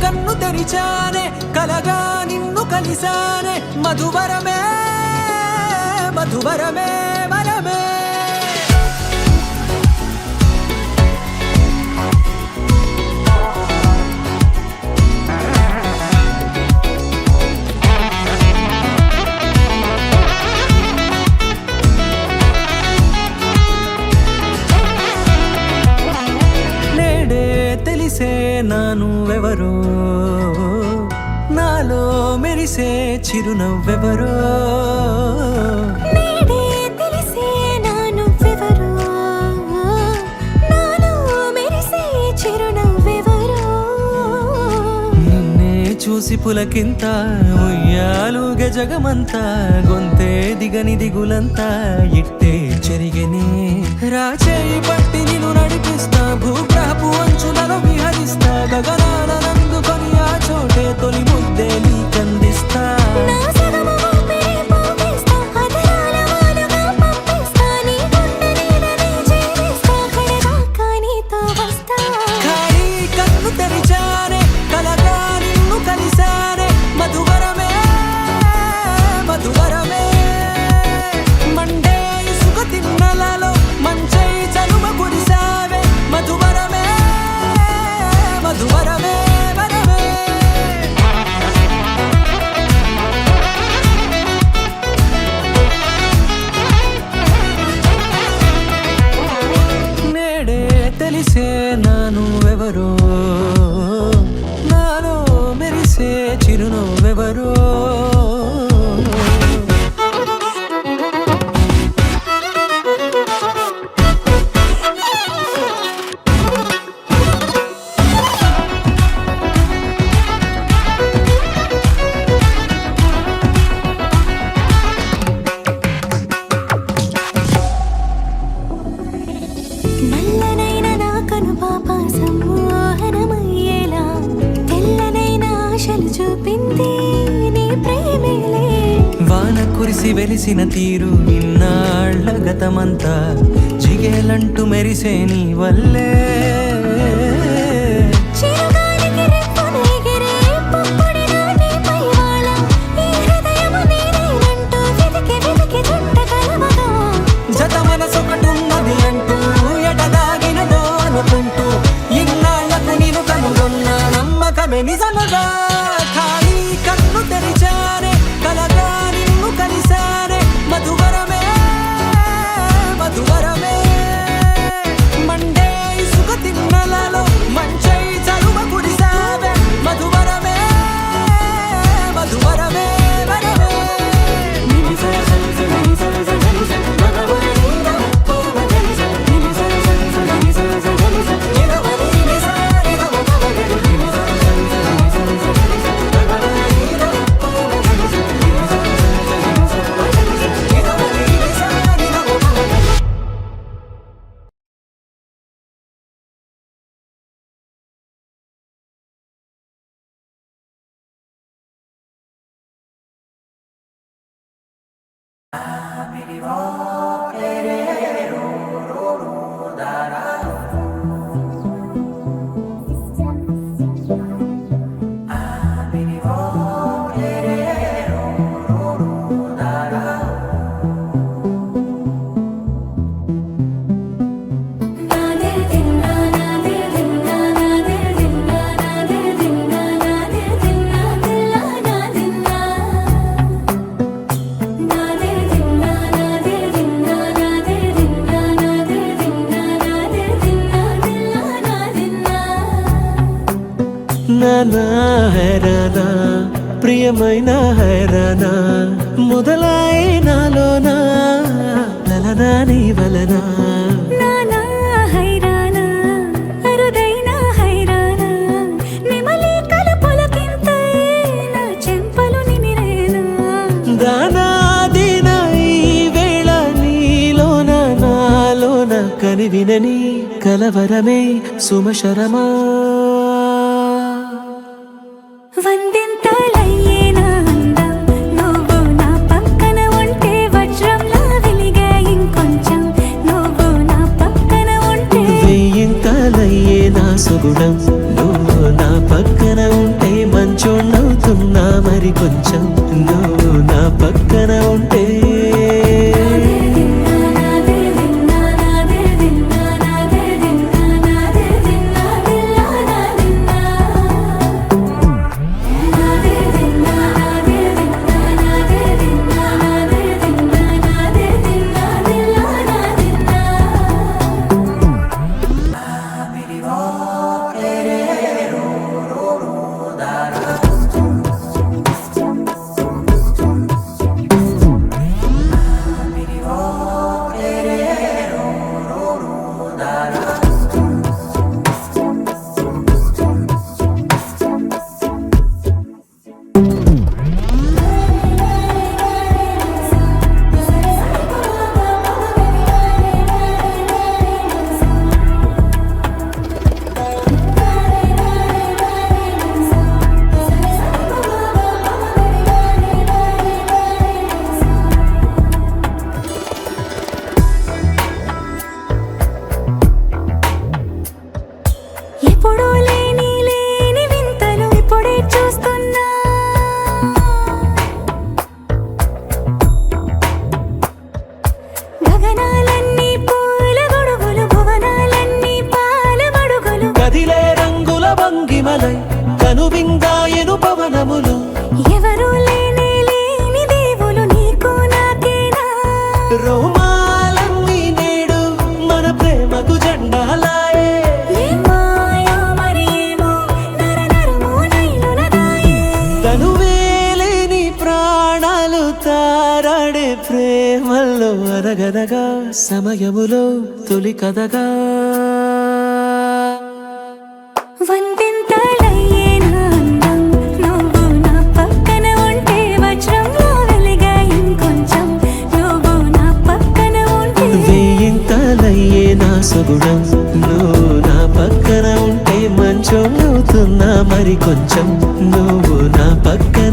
కన్ను తెరిచానే కలగా నిన్ను కలిసానే మధువరమే మధువరమే వరమే నానువెవరో నాలో మెరిసే చిరునవ్వెవరో నేడే తెలిసే నానువెవరో నాలో మెరిసే చిరునవ్వెవరో నిన్నే చూసి పులకింత ఉయ్యాలుగే జగమంతా గొంతే దిగని దిగులంతా ఇట్టే చెరిగెనే రాచేయి పట్టి నిన్ను నడిపిస్తా భూగ్రహపు అంచులలో విహరిస్తా గగనాల నందుకొని ఆ చోటే తొలి ముద్దే నీకందిస్తా ఖాళీ కన్ను తెరిచానే కలగా నిన్ను కలిసానే మధువరమే మధువరమే మండే ఇసుక తిన్నలలో మంచై చలువ కురిసావే మధువరమే మధువరమే వరమే నేడే తెలిసే నానువెవరో నాలో మెరిసే చిరునవ్వెవరో నల్లనైన నా కనుపాప సమ్మోహనమయ్యేలా తెల్లనైన ఆశలు చూపింది నీ ప్రేమేలే వాన కురిసి వెలిసిన తీరు ఇన్నాళ్ల గతమంతా జిగేలంటూ మెరిసే నీ వల్లే చిరుగాలికి రెప్పను ఎగిరే పుప్పొడిన నీపై వాళ ఈ హృదయము నీదేనంటూ వెతికి వెతికి జంట కలవగా జత మనసొకటున్నది అంటూ ఎడదాగినదో అనుకుంటూ ఇన్నాళ్లకు నేను కనుగొన్న నమ్మకమే నిజముగా ఖాళీ కన్ను తెరిచానే కలగా నిన్ను కలిసానే మధువరమే మధువరమే మండే ఇసుక తిన్నలలో మంచై చలువ కురిసావే మధువరమే మధువరమే వరమే నానా హైరానా ప్రియమైన హైరానా మొదలై నాలోనా లలనా నీ వలనా నానా హైరానా అరుదైన హైరానా నెమలి కలుపులకింతై నా చెంపలు నిమిరేనా దానాదిన ఈ వేళ నీలోన నాలోన కనివినని కలవరమే సుమశరమా వందింతలయ్యేనా అందం నువ్వు నా పక్కన ఉంటే వజ్రంలా వెలిగే ఇంకొంచెం నువ్వు నా పక్కన ఉంటే వెయ్యింతలయ్యే నా సుగుణం నువ్వు నా పక్కన ఉంటే మరి కొంచెం నువ్వు నా పక్కన ఉంటే ఎప్పుడూ లేని లేని వింతలు ఇప్పుడే చూస్తున్నా గగనాలన్నీ పూల గొడుగులు భువనాలన్నీ పాల మడుగులు కదిలే రంగుల భంగిమలై కనువిందాయను పవనములు ఎవరూ లేని లేని దేవులు నీకు నాకేనా రోమాలన్నీ నేడు మన ప్రేమకు జెండాలాయే మాయో మరి ఏమో నరనరమో నైలున దాయే తనువేలేని ప్రాణాలు తారాడే ప్రేమల్లో అనగనగా సమయములో తొలి కథగా వందింతలయ్యేనా అందం నువ్వు నా పక్కన ఉంటే వజ్రంలో వెలిగా ఇంకొంచెం నువ్వు నా పక్కన ఉంటే వేయింతలయ్యే నా సగుణం నువ్వు నా పక్కన ఉంటే మంచం అవుతున్నా మరి కొంచెం నువ్వు నా పక్కన